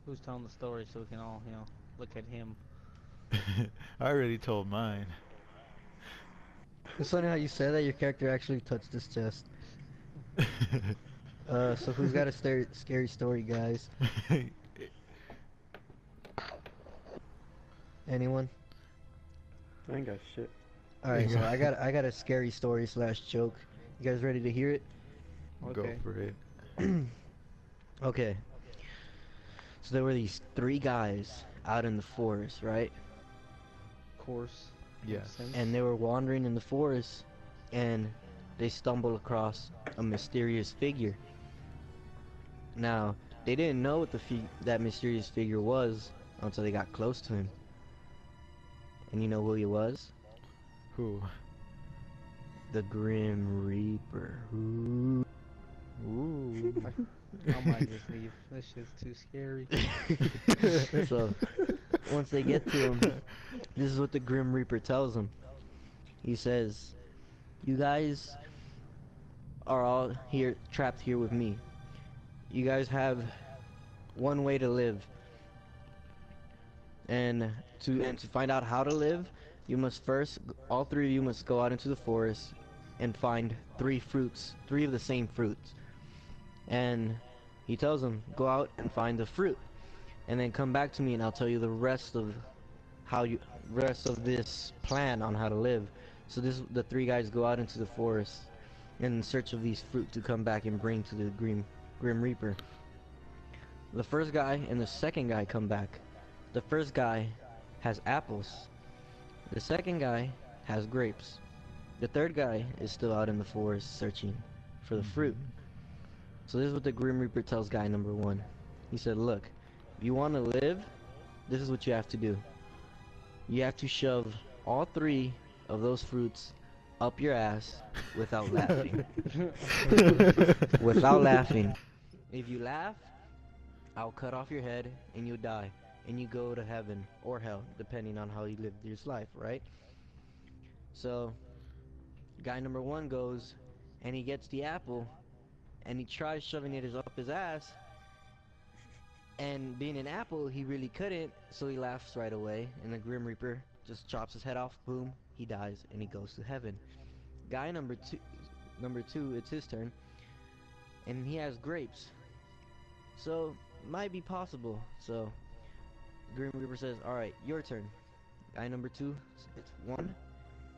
Who's telling the story so we can all, look at him? I already told mine. It's funny how you said that your character actually touched his chest. So who's got a scary story, guys? Anyone? I ain't got shit. Alright, so I got a scary story slash joke. You guys ready to hear it? Go Okay. for it. Okay. So there were these three guys out in the forest, right? Of course. Yes. Makes sense. And they were wandering in the forest and they stumbled across a mysterious figure. Now, they didn't know what that mysterious figure was until they got close to him. And you know who he was? Who? The Grim Reaper. Ooh. Ooh. I might just leave. This shit's too scary. So, once they get to him, this is what the Grim Reaper tells them. He says, "You guys are all here, trapped here with me. You guys have one way to live, and to find out how to live, you must first, all three of you must go out into the forest and find three of the same fruits." And he tells them, "Go out and find the fruit, and then come back to me, and I'll tell you the rest of this plan on how to live." So the three guys go out into the forest in search of these fruit to come back and bring to the Grim Reaper. The first guy and the second guy come back. The first guy has apples. The second guy has grapes. The third guy is still out in the forest searching for the fruit. So this is what the Grim Reaper tells guy number one. He said, "Look, if you want to live, this is what you have to do. You have to shove all three of those fruits up your ass without laughing." Without laughing. If you laugh, I'll cut off your head and you die. And you go to heaven or hell, depending on how you live your life, right? So, guy number one goes and he gets the apple and he tries shoving it up his ass. And being an apple, he really couldn't, so he laughs right away. And the Grim Reaper just chops his head off, boom, he dies and he goes to heaven. Guy number two, it's his turn, and he has grapes. So, might be possible. So, Grim Reaper says, "Alright, your turn." Guy number two, it's one,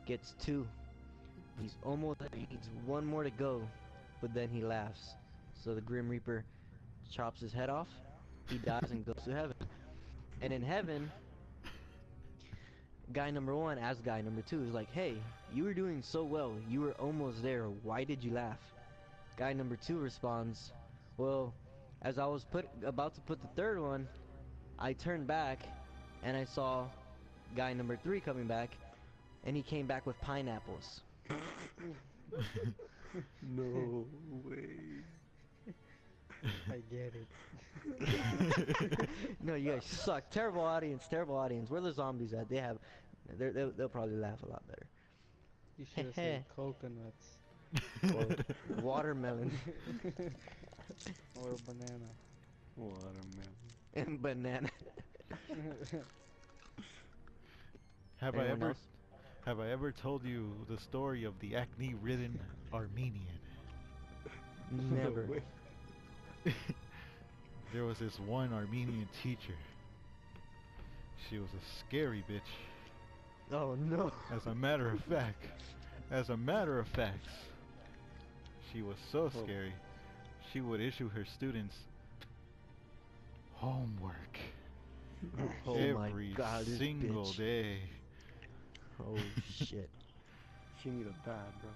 gets two. He's almost there, he needs one more to go, but then he laughs. So the Grim Reaper chops his head off, he dies and goes to heaven. And in heaven, guy number one asks guy number two, is like, "Hey, you were doing so well, you were almost there, why did you laugh?" Guy number two responds, "Well, as I was about to put the third one, I turned back and I saw guy number three coming back, and he came back with pineapples." No way. I get it. No, you guys suck. Terrible audience, terrible audience. Where the zombies at? They'll probably laugh a lot better. You should have said coconuts. Or watermelon. Or banana. Watermelon. And banana. Have Anyone else? have I ever told you the story of the acne-ridden Armenian? Never. No way. There was this one Armenian teacher. She was a scary bitch. Oh no. As a matter of fact, she was so Oh. scary. She would issue her students homework Oh my every god, this single bitch. day. Oh shit. She need to die, bro.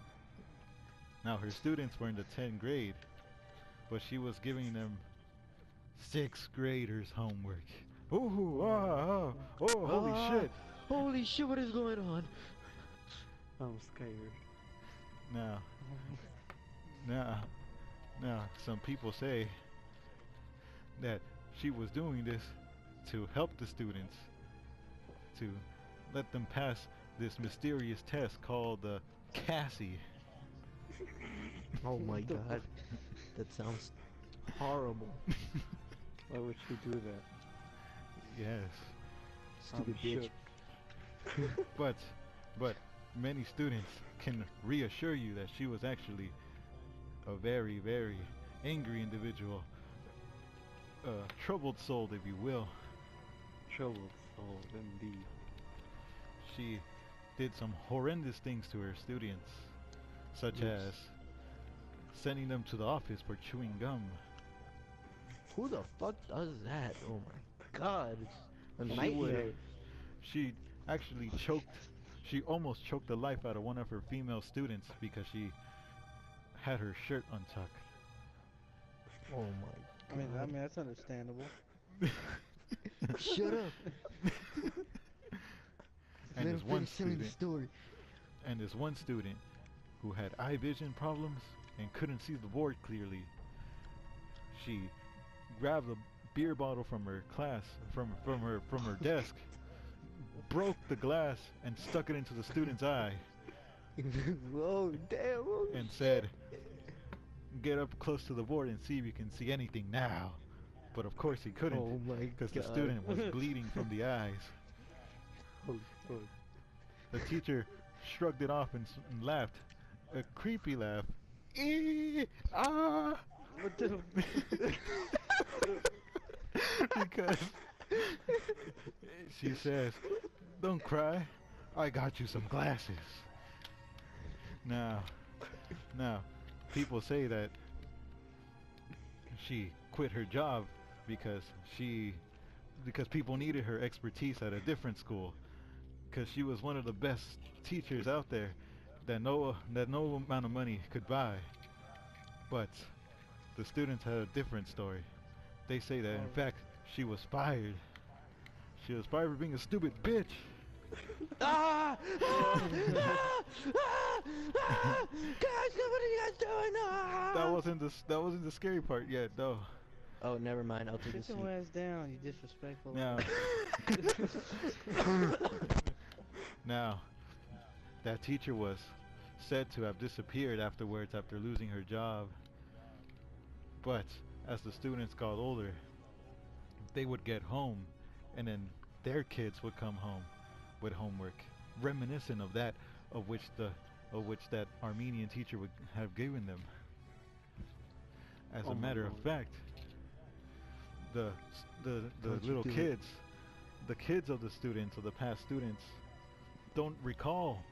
Now her students were in the 10th grade, but she was giving them 6th graders homework. Ooh, oh, holy Ah, shit! Holy shit, what is going on? I'm scared. Now, now, some people say that she was doing this to help the students, to let them pass this mysterious test called the Cassie. Oh my god. That sounds horrible. Why would she do that? Yes. Stupid I'm bitch. shook. But many students can reassure you that she was actually a very, very angry individual, troubled soul, if you will. Troubled soul, indeed. She did some horrendous things to her students, such Yes. as sending them to the office for chewing gum. Who the fuck does that? Oh my god. It's a She nightmare. She actually she almost choked the life out of one of her female students because she had her shirt untucked. Oh my I mean, god. that's understandable. Shut up. And Let there's him one finish telling the student, story. and there's one student who had eye vision problems and couldn't see the board clearly. She grabbed a beer bottle from her class, from her desk, broke the glass and stuck it into the student's eye, Oh damn. Oh, and said, "Get up close to the board and see if you can see anything now." But of course he couldn't, oh my because the god. student was bleeding from the eyes. Oh, oh. The teacher shrugged it off and laughed, a creepy laugh. Ah! What the? Because she says, "Don't cry, I got you some glasses." Now, people say that she quit her job because people needed her expertise at a different school, because she was one of the best teachers out there that no amount of money could buy. But the students had a different story. They say that in fact she was fired. She was fired for being a stupid bitch. Ah! Ah! Ah! Ah! Ah! Guys, what are you guys doing? Ah! That wasn't the scary part yet, though. Oh, never mind. I'll take a Sit seat. your ass down, you disrespectful. Now, now, that teacher was said to have disappeared afterwards after losing her job. But as the students got older, they would get home, and then their kids would come home with homework, reminiscent of that of which that Armenian teacher would have given them. As Oh a my matter of Lord. fact, the Don't you little do it. kids, the kids of the students, of the past students, don't recall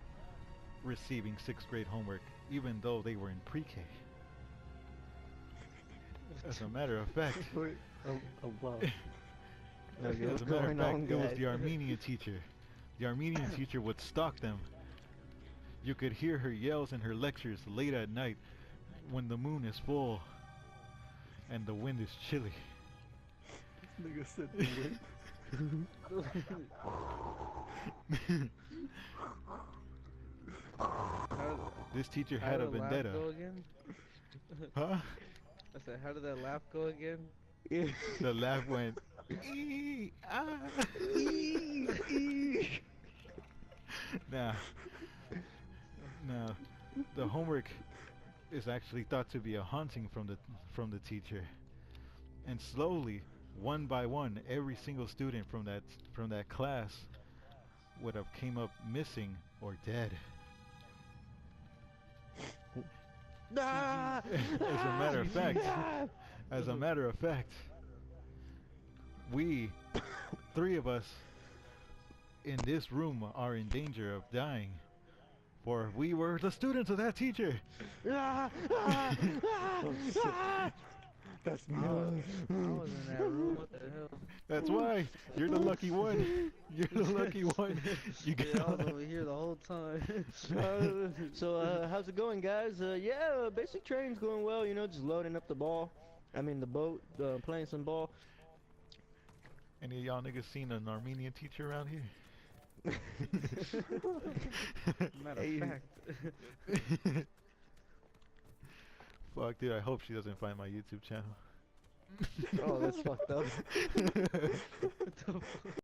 receiving 6th grade homework, even though they were in pre-K. As a matter of fact, Wait, wow. Okay, as what's a matter of going fact, on, it was guys? the Armenian teacher. The Armenian teacher would stalk them. You could hear her yells in her lectures late at night when the moon is full and the wind is chilly. This nigga said the word. This teacher How had a did the laugh vendetta. go again? Huh? I said, how did that laugh go again? The laugh went. "Ee, ah." Now, the homework is actually thought to be a haunting from the teacher, and slowly, one by one, every single student from that class would have came up missing or dead. Ah! As a matter of fact, we, 3 of us in this room are in danger of dying, for we were the students of that teacher. Ah! Ah! Ah! Oh, shit. Ah! That's me. I was in that room. What the hell? That's why you're the lucky one. You're the lucky one. You Yeah, I got was over here the whole time. So, how's it going, guys? Yeah, basic training's going well. You know, just loading up the boat, playing some ball. Any of y'all niggas seen an Armenian teacher around here? Matter Hey. of fact. Fuck, dude, I hope she doesn't find my YouTube channel. Oh, that's fucked up. What the fuck?